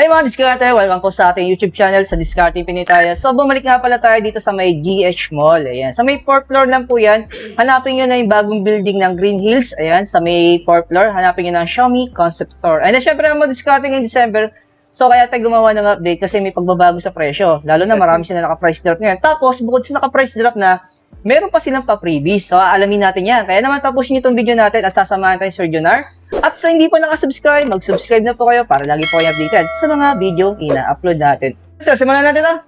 Hi mga diskarte! Welcome po sa ating YouTube channel sa Diskarte Pinoy tayo. So bumalik nga pala tayo dito sa may GH Mall. Ayan. Sa may 4th floor lang po yan. Hanapin nyo na yung bagong building ng Green Hills. Ayan, sa may 4th floor. Hanapin nyo na Xiaomi Concept Store. And syempre mga diskarte ngayong December. So kaya tayo gumawa ng update kasi may pagbabago sa presyo. Lalo na marami sila naka-price drop ngayon. Tapos bukod sa naka-price drop na, meron pa silang pa-freebies. So alamin natin yan. Kaya naman tapusin nyo itong video natin at sasamahan tayo Sir Jonar. At sa hindi pa nakasubscribe, mag-subscribe na po kayo para lagi po kayo updated sa mga video ina-upload natin. Sir, simulan natin na!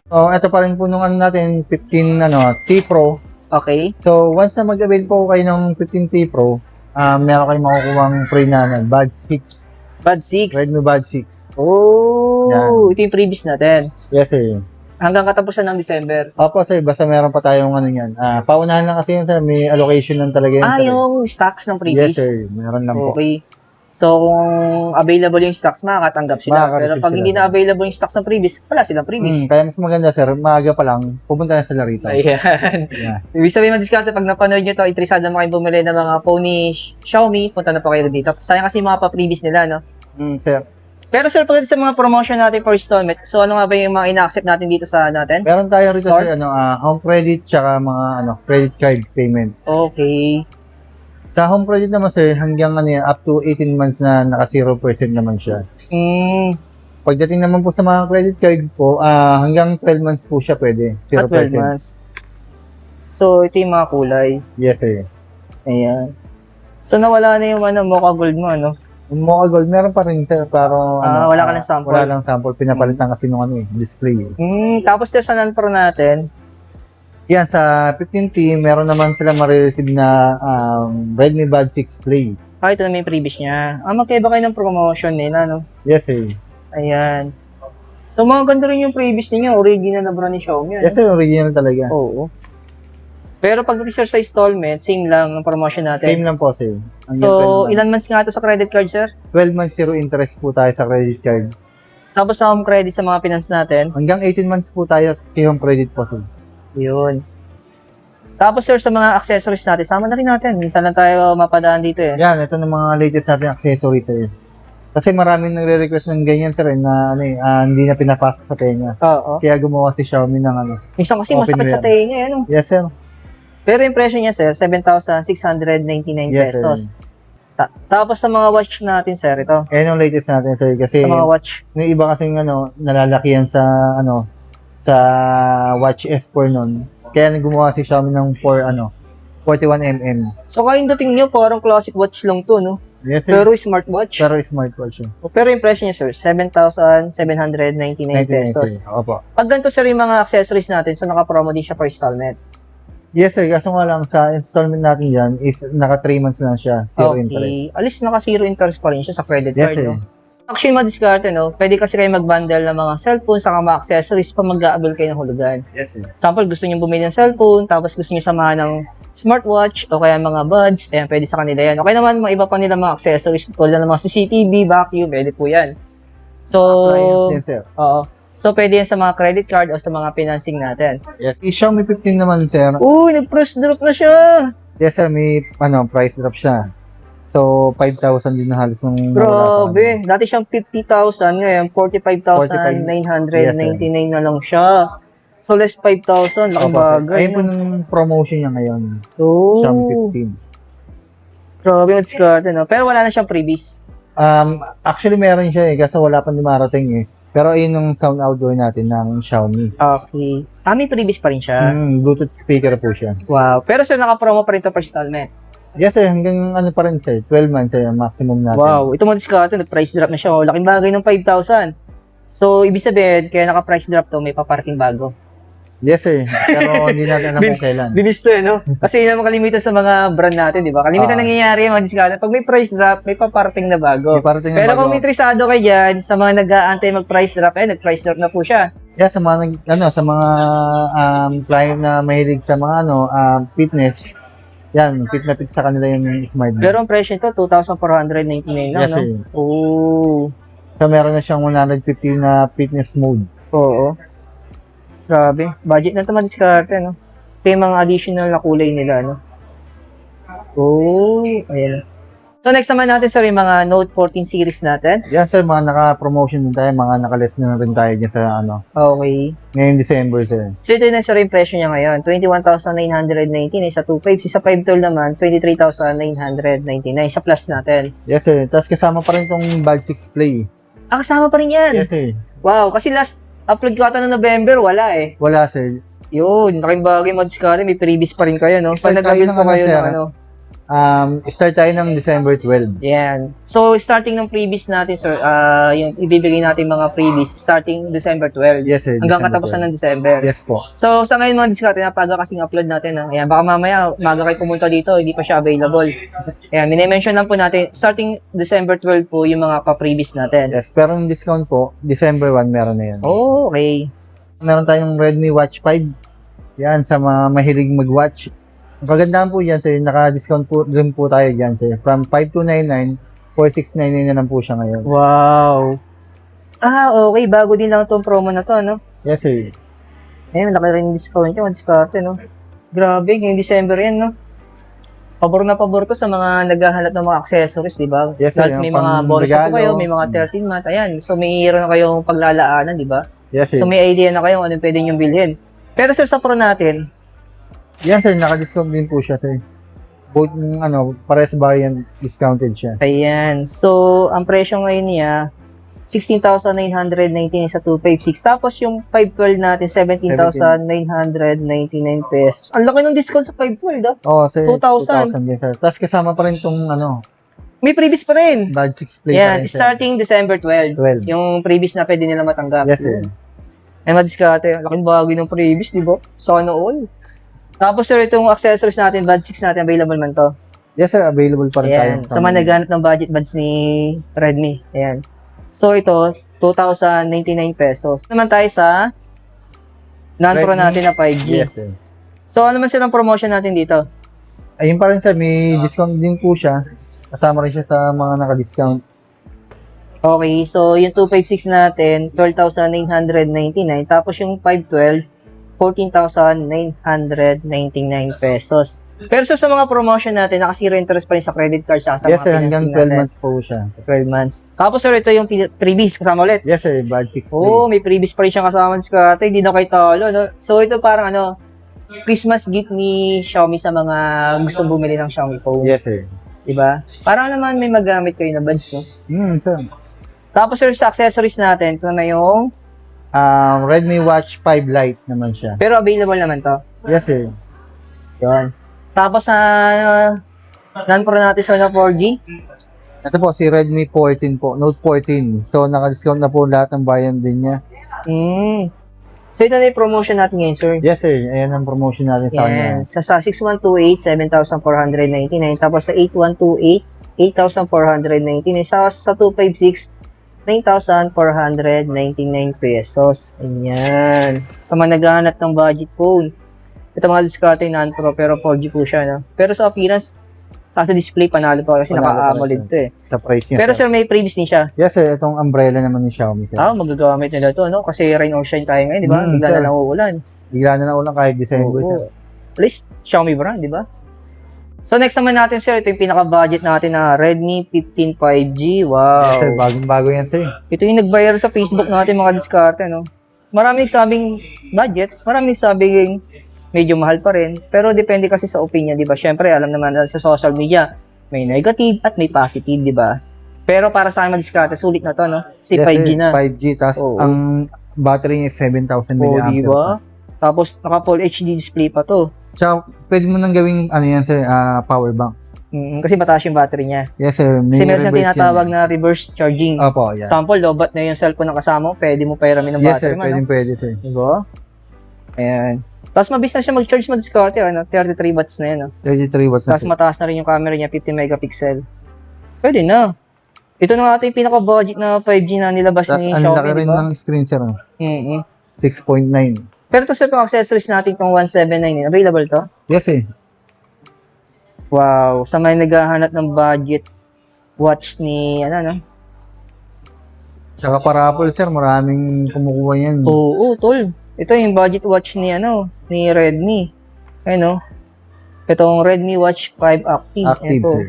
So, ito pa rin po nung ano natin, 15 T Pro. Okay. So, once na mag-avail po kayo ng 15 T Pro, meron kayong makukuhang free na Badge 6. Badge 6. Redmi Badge 6. Oh, Yan. ito yung freebies natin. Yes, sir. Hanggang katapusan ng December. Opo, sir. Basta meron pa tayong ano yan. Paunahan lang kasi yun, sir. May allocation lang talaga yun. Sir. Yung stocks ng freebies? Yes, sir. Meron lang po. Okay. So, kung available yung stocks, makakatanggap sila. Pero pag hindi na available yung stocks ng freebies, wala silang freebies. Kaya mas maganda, sir. Maaga pa lang, pupunta na sila rito. Ayan. Yeah. Ibig sabihin mga pag napanood nyo to, interesado na kayo bumili ng mga phone ni Xiaomi, punta na po kayo dito. Sayang kasi yung mga pa-freebies nila, no? Sir. Pero sir, pagdating sa mga promotion natin for installment, so ano nga ba yung mga ina-accept natin dito sa natin? Meron tayo rito, Store? sir, home credit, tsaka mga credit card payment. Okay. Sa home credit naman, sir, hanggang up to 18 months na naka 0% naman siya. Pagdating naman po sa mga credit card po, hanggang 12 months po siya pwede. 0%. 12 months. So, ito yung mga kulay. Yes, sir. Ayan. So, nawala na yung Mocha Gold mo, ano? Mocha Gold, meron pa rin, sir, pero wala ka ng sample? Wala lang sample. Pinapalitan kasi nung display. Tapos, sir, sa non-pro natin? Yan, sa 15T, meron naman sila marireceive na Redmi Badge 6 Play. Ito na may previous niya. Magkaiba kayo ng promotion nila, no? Yes, sir. Ayan. So, mga ganda rin yung previous niyo. Original na brand ni Xiaomi, ano? Yes, sir. Original talaga. Oo. Pero pag sir sa installment, same lang ang promotion natin. Same lang po, sir. So, ilan months nga ito sa credit card, sir? 12 months zero interest po tayo sa credit card. Tapos sa home credit sa mga finance natin? Hanggang 18 months po tayo sa home credit po, sir. Yun. Tapos sir, sa mga accessories natin, sama na rin natin. Minsan lang tayo mapadaan dito eh. Yan, ito ng mga latest natin accessories, sir. Kasi maraming nagre-request ng ganyan, sir, na hindi na pinapasok sa tenga. Oo. Kaya gumawa si Xiaomi ng Minsan kasi open masakit sa rear. tenga, ano? Yes, sir. Pero yung presyo niya, sir, 7,699 Yes, pesos. Tapos sa mga watch natin, sir, ito. Yan yung latest natin, sir. Kasi Sa mga watch. yung iba kasing nalalakihan sa sa Watch S4 nun. Kaya gumawa si Xiaomi ng 41mm. So kayong dating nyo, parang classic watch lang to, no? Yes, sir. Pero smartwatch. Pero smartwatch yun. Pero yung presyo niya, sir, 7,799 pesos. Opo. Pag ganito, sir, yung mga accessories natin, so naka-promo din siya for installment. Yes, sir. Kaso nga lang, sa installment natin yan is naka 3 months na siya. Zero interest. Alis naka zero interest pa rin siya sa credit Yes, card, sir. no? Actually, madiskarte, no? Pwede kasi kayo mag-bundle ng mga cellphone saka mga accessories pa mag-a-avail kayo ng hulugan. Yes, sir. Example, gusto niyo bumili ng cellphone, tapos gusto niyo samahan ng smartwatch, o kaya mga buds, ayan, pwede sa kanila yan. Okay naman, mga iba pa nila mga accessories, tulad ng mga CCTV, vacuum, pwede po yan. So, Appliance din, sir. oo. So, pwede yan sa mga credit card o sa mga financing natin. Yes. Yung Xiaomi 15 naman, sir. Uy, nag-price drop na siya! Yes, sir. May price drop siya. So, 5,000 din na halos nung Grabe. Dati siyang 50,000, ngayon 45,999 na lang siya. So, less 5,000. Laking bagay. Ayun po nung promotion niya ngayon. Oh, Xiaomi 15. grabe yung discard, no? Pero wala na siyang freebies. Actually, meron siya kasi wala pang dumarating eh. Pero ayun yung sound outdoor natin ng Xiaomi. Okay. May freebies pa rin siya. Bluetooth speaker po siya. Wow. Pero sir, naka-promo pa rin ito for installment. Yes, sir. Hanggang pa rin, sir. 12 months, sir. Maximum natin. Wow. Ito mga discard, nag-price drop na siya. Oh. Laking bagay ng 5,000. So, ibig sabihin, kaya naka-price drop to, may pa-parking bago. Yes, sir. Pero hindi natin alam kung kailan. Binis to, no? Kasi yun ang kalimitan sa mga brand natin, di ba? Kalimitan nangyayari yung mga discount. Pag may price drop, may paparating na bago. May parating na Pero bago. kung interesado kayo dyan, sa mga nag-aantay mag-price drop, nag-price drop na po siya. Yeah, sa mga sa mga client na mahilig sa mga fitness, yan, fit na fit sa kanila yung smart band. Pero ang presyo nito, 2,499 lang, Yes, no? sir. Oo. So, meron na siyang 150 na fitness mode. Oo. Grabe. Budget na ito madiskarte, no? Ito yung mga additional na kulay nila, no? Oh, ayan. So, next naman natin, sir, yung mga Note 14 series natin. Yan sir, mga naka-promotion din tayo, mga naka-less na rin tayo dyan sa Okay. ngayong December sir. So, ito na, sir, yung presyo niya ngayon. 21,919 sa 2.5. Sa 512 naman, 23,999 sa plus natin. Yes sir, tapos kasama pa rin tong Bad 6 Play. Ah, kasama pa rin yan. Yes sir. Wow, kasi last upload ko ata noong November, wala eh. Wala sir. Yun, laking bagay mo discard, may freebies pa rin kayo, no? Start Pag nag-build tayo po ng kayo sir. ng ano. Start tayo ng December 12. Yan. So, starting ng freebies natin, sir, yung ibibigay natin mga freebies, starting December 12. Yes sir. Hanggang December katapusan 12. ng December. Yes po. So, sa ngayon mga discard, napaga kasing upload natin. Ayan, baka mamaya, maga kayo pumunta dito, hindi pa siya available. Ayan, minimension lang po natin, starting December 12 po yung mga pa-freebies natin. Yes, pero yung discount po, December 1 meron na yan. Oh, okay. Meron tayong Redmi Watch 5. Yan, sa mga mahilig mag-watch. Ang kagandahan po yan, sir, naka-discount po rin po tayo dyan, sir. From 5,299, 4,699 na lang po siya ngayon. Wow. Ah, okay. Bago din lang itong promo na to, no? Yes, sir. Eh, malaki rin yung discount niya, madiskarte, no? Grabe, ngayong December yan, no? Pabor na pabor to sa mga naghahanap ng mga accessories, di ba? Yes, sir. Dahil may Yung mga bonus po pang-regalo. kayo, may mga 13 month, ayan. So, may hero na kayong paglalaanan, di ba? Yes, sir. So, may idea na kayo kung anong pwede niyong bilhin. Pero, sir, sa pro natin, Yan, sir, naka-discount din po siya, sir. Both, pares variant discounted siya. ayan. So, ang presyo ngayon niya, 16,919 sa 256. Tapos, yung 512 natin, 17,999 pesos. Ang laki ng discount sa 512, ah. Oh, sir. 2,000. 2,000 din, sir. Tapos kasama pa rin tong, May previous pa rin. Bad 6 Play pa Yan, rin, sir. starting December 12. 12. Yung previous na pwede nila matanggap. Yes, sir. Ay, madiskarte. Laking bagay ng previous, di ba? Sana all. Tapos, sir, itong accessories natin, Bad 6 natin, available man to. Yes, sir. Available pa rin tayo. Ayan. Sa mga naghanap ng budget buds ni Redmi. Ayan. So, ito, 2,099 pesos. Naman tayo sa non-pro Redmi. natin na 5G. Yes, sir. So, ano man silang promotion natin dito? Ayun pa rin, sir. May discount din po siya. Kasama rin siya sa mga naka-discount. Okay, so yung 256 natin, 12,999. Tapos yung 512, 14,999 pesos. Pero so, sa mga promotion natin, naka-zero interest pa rin sa credit card sa Yes, sir. Hanggang 12 natin. months po siya. 12 months. Tapos sir, ito yung freebies kasama ulit. Yes, sir. Bad 6 Play. Oo, may freebies pa rin siyang kasama sa karte. Hindi na kayo talo, no? So, ito parang Christmas gift ni Xiaomi sa mga gustong bumili ng Xiaomi phone. Yes, sir. Diba? Parang naman may magamit kayo na buds, no? Sir. Tapos sir, sa accessories natin, ito na yung... Redmi Watch 5 Lite naman siya. Pero available naman to. Yes, sir. Yun. Tapos sa non-pro natin sa 4G. Ito po, si Redmi 14 po. Note 14. So, naka-discount na po lahat ng bayan din niya. So, ito na yung promotion natin ngayon, sir. Yes, sir. Ayan ang promotion natin sa kanya. Yan. Sa 6128, 7,499. Tapos sa 8128, 8,499. Sa 256, 9,499 pesos. Ayan. Sa mga naghahanap ng budget phone. Ito mga discarte non-pro pero 4G po siya, no? Pero sa appearance, sa display panalo pa kasi Panalo pa naka-AMOLED rin to eh. Sa price niya. Pero sir, may previous din siya. Yes, sir. Itong umbrella naman ni Xiaomi, sir. Magagamit nila to, no? Kasi rain or shine tayo ngayon, di ba? Bigla sir. na lang uulan. Bigla na na ulang kahit December, Oo. sir. At least, Xiaomi brand, di ba? So, next naman natin, sir, ito yung pinaka-budget natin na Redmi 15 5G. Wow. Yes, sir. Bagong-bago yan, sir. Ito yung nag-viral sa Facebook natin, mga diskarte, no? Maraming sabing budget, maraming sabing medyo mahal pa rin. Pero depende kasi sa opinion, di ba? Siyempre, alam naman sa social media, may negative at may positive, di ba? Pero para sa akin, mga diskarte, sulit na to, no? Kasi Yes, 5G sir. na. 5G. Tapos, Oo. ang battery niya is 7,000 Oh, mAh. di ba? Tapos, naka-full HD display pa to. Tsaka, pwede mo nang gawing, yan, sir, power bank. Kasi mataas yung battery niya. Yes, sir. May Kasi meron siyang reverse tinatawag yan. na reverse charging. Opo, yan. Sample, lobat na yung cellphone ng kasama mo, pwede mo pairamin ng Yes, battery sir. mo, no? Pwede, sir. Diba? Ayan. Tapos mabilis na siya mag-charge mo discarte, 33 watts na yan. 33 watts na, Tapos sir. mataas na rin yung camera niya, 50 megapixel. Pwede na. Ito na nga ito yung pinaka-budget na 5G na nilabas Tapos, ni ang Xiaomi, laki rin diba? ng screen, sir. Mm-hmm. 6.9. Pero ito sir, itong accessories natin, itong 179, available to? Yes, sir. Wow. Sa may naghahanap ng budget watch ni, Tsaka para Apple, sir, maraming kumukuha yan. Oo, tol. Ito yung budget watch ni ni Redmi. Ayun, itong Redmi Watch 5 Active. Active, Ayan po. sir.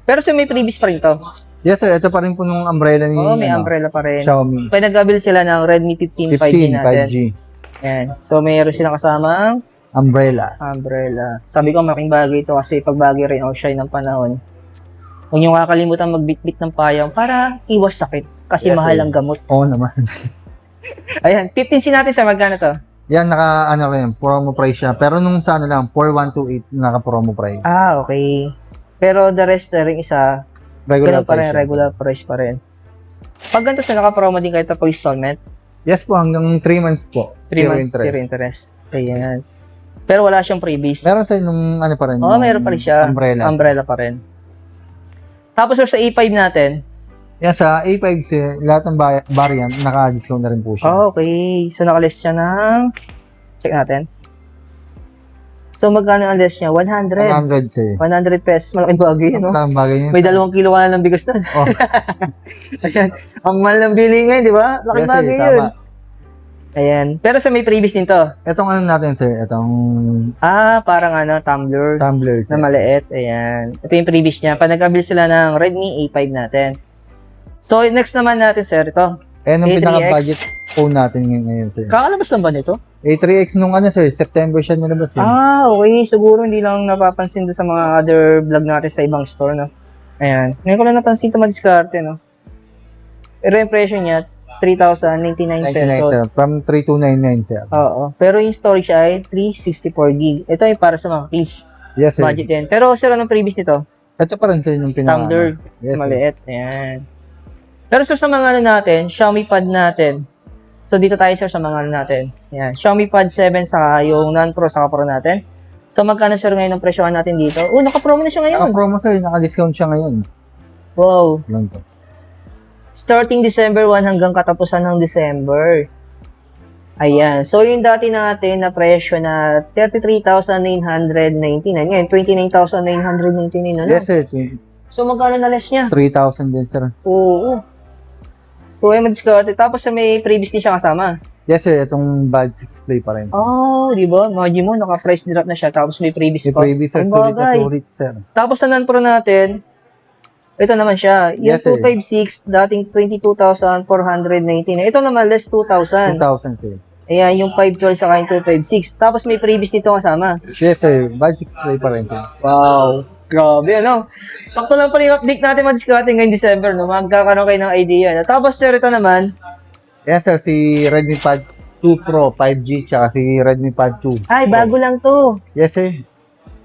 Pero sir, may previous pa rin to. Yes, sir. Ito pa rin po nung umbrella ni Oo, may umbrella pa rin. Xiaomi. Kaya nag-avail sila ng Redmi 15 5G 15 natin. 5G. Ayan. So, mayroon silang kasamang Umbrella. umbrella. Sabi ko, malaking bagay ito kasi pag bagay rin shine ng panahon, huwag nyo kakalimutan magbitbit ng payong para iwas sakit kasi Yes, mahal sir. ang gamot. Oo naman. Ayan, 15C natin sa magkano to? Yan, rin, promo price siya. Pero nung sa lang, 4128, naka-promo price. Ah, okay. Pero the rest na rin isa, Regular ganun pa rin, price siya. regular price pa rin. Pag ganito sa naka-promo din kayo ito pag installment, Yes po, hanggang 3 months po. 3 Zero months, zero interest. Ayan. Pero wala siyang freebies. Meron sa nung ano pa rin. Oo, nung meron pa rin siya. Umbrella. Umbrella pa rin. Tapos sir, sa A5 natin, Yan, sa A5 sir, lahat ng variant, naka-discount na rin po siya. okay. So, nakalist siya ng, check natin. So, magkano ang list niya? 100. 100 sir. 100 pesos. Malaking bagay, no? Ang bagay niya. May 2 kilo ka na ng bigas doon. Oh. Ayan. Ang mahal ng bilhin ngayon, di ba? Laking Yes, sir, bagay tama. yun. Ayan. Pero sa may previous din to. Itong ano natin sir, itong Parang tumbler tumbler na sir. maliit. Ayan. Ito yung previous niya. Pag-nag-avail sila ng Redmi A5 natin. So, next naman natin, sir, ito. Ayan ang A3X. pinaka-budget phone natin ngayon sir. Kakalabas lang ba nito? A3X nung sir, September siya nilabas yun. Okay. Siguro hindi lang napapansin doon sa mga other vlog natin sa ibang store, no? Ayan. Ngayon ko lang napansin ito madiskarte, no? Pero yung presyo niya, 3,099 99 pesos. sir, from 3299 sir. Oo. Pero yung storage ay 364 gig. Ito ay para sa mga kids. Yes sir. Budget din. Pero sir, anong previous nito? Ito pa rin sir yung pinaka. Tumbler. Yes sir. Maliit. Ayan. Pero sir, sa mga natin, Xiaomi Pad natin. So, dito tayo sir sa mga natin. Ayan. Xiaomi Pad 7 sa yung non-pro sa Pro natin. So, magkano sir ngayon ang presyohan natin dito? Naka-promo na siya ngayon. Naka-promo sir, naka-discount siya ngayon. Wow. Lang to. Starting December 1 hanggang katapusan ng December. Ayan. So, yung dati natin na presyo na 33,999. Ngayon, 29,999 na lang. Yes sir, So, magkano na less niya? 3,000 din sir. Oo. So, ay madiskarte. Tapos, may previous din siya kasama. Yes sir, itong Bad 6 Play pa rin. Oh, di ba? Imagine mo, naka-price drop na siya. Tapos, may previous Si pa. Previous sir, Ang sulit na bagay. sulit sir. Tapos, sa non-pro natin, ito naman siya. Yung Yes, sir. 256, dating 22,499. Ito naman, less 2,000. 2,000 sir. Ayan, yung 512 saka yung 256. Tapos, may previous dito kasama. Yes sir, Bad 6 Play pa rin sir. Wow. Grabe, Sakto lang pala yung update natin madiskarte ngayong December, no? Magkakaroon kayo ng idea. Tapos, sir, ito naman. Yes sir, si Redmi Pad 2 Pro 5G tsaka si Redmi Pad 2. Ay, bago lang to. Yes sir.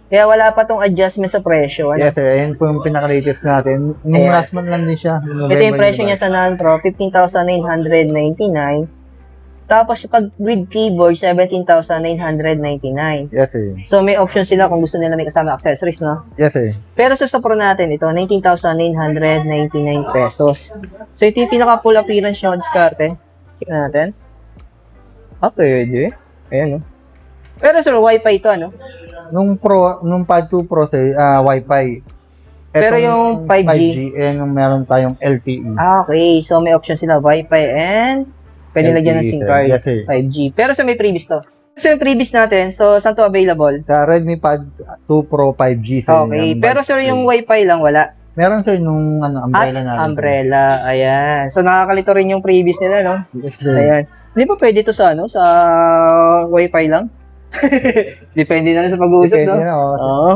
Kaya wala pa tong adjustment sa presyo. Yes sir, ayan po yung pinaka-latest natin. Nung Ayan. last month lang din siya. Ito yung presyo niya sa non-pro, 15,999. Tapos pag with keyboard, 17,999. Yes sir. So may option sila kung gusto nila may kasama accessories, no? Yes sir. Pero sa pro natin, ito, 19,999 pesos. So ito yung pinaka full appearance niya, diskarte. Check na natin. Pwede. Ayan, no? Pero sir, wifi ito, ano? Nung Pad 2 Pro sir, Wi-Fi. Pero yung 5G, ayan yung meron tayong LTE. okay. So may option sila, wifi and pwede LTE, lagyan ng SIM sir. card. Yes sir. 5G. Pero sa may previous to. So yung previous natin, so saan to available? Sa Redmi Pad 2 Pro 5G sir. Okay. yung Pero Bad sir, 6 yung Play. wifi lang wala. Meron sir nung umbrella natin. Umbrella. Ayan. So nakakalito rin yung previous nila, no? Yes sir. Ayan. Di ba pwede to sa sa wifi lang? Depende na lang sa pag-uusap, Depende no? na, oh, sir. Oo.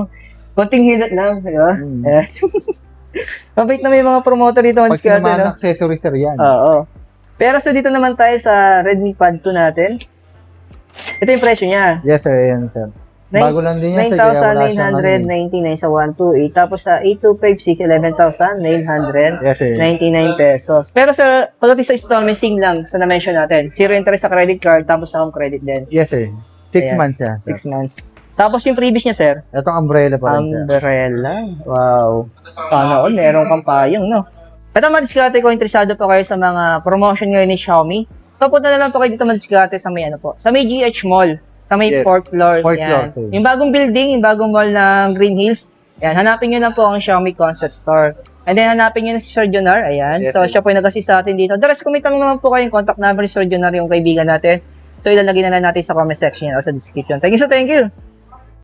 Konting hilot lang, di ba? Mm. Ayan. Mabait na may mga promoter dito on Pag Discord, sinamahan no? ng accessory sir yan. Oo. Pero so dito naman tayo sa Redmi Pad 2 natin. Ito yung presyo niya. Yes sir, yan sir. Nine- Bago lang din yan sir. Kaya wala siyang ano eh. 9,999 sa 128. Tapos sa 8256, 11,999 Yes sir. pesos. Pero sa pagdating sa installment, same lang sa na-mention natin. Zero interest sa credit card, tapos sa home credit din. Yes sir. 6 Ayan. months yan. 6 months. Tapos yung previous niya, sir, Itong umbrella pa rin sir. umbrella. Wow. Sana all, meron kang payong, no? Ito, madiskarte ko, interesado po kayo sa mga promotion ngayon ni Xiaomi. So, punta na lang po kayo dito madiskarte sa may sa may GH Mall, sa may Yes. 4th floor. Fourth yan. floor, sir. Yung bagong building, yung bagong mall ng Green Hills. Yan, hanapin nyo na po ang Xiaomi Concept Store. And then, hanapin nyo na si Sir Jonar. Ayan. Yes, so, sir. siya po yung nag-assist sa atin dito. The rest, kung may tanong naman po kayong contact number ni Sir Jonar, yung kaibigan natin. So, ilalagay na lang natin sa comment section o sa description. Thank you.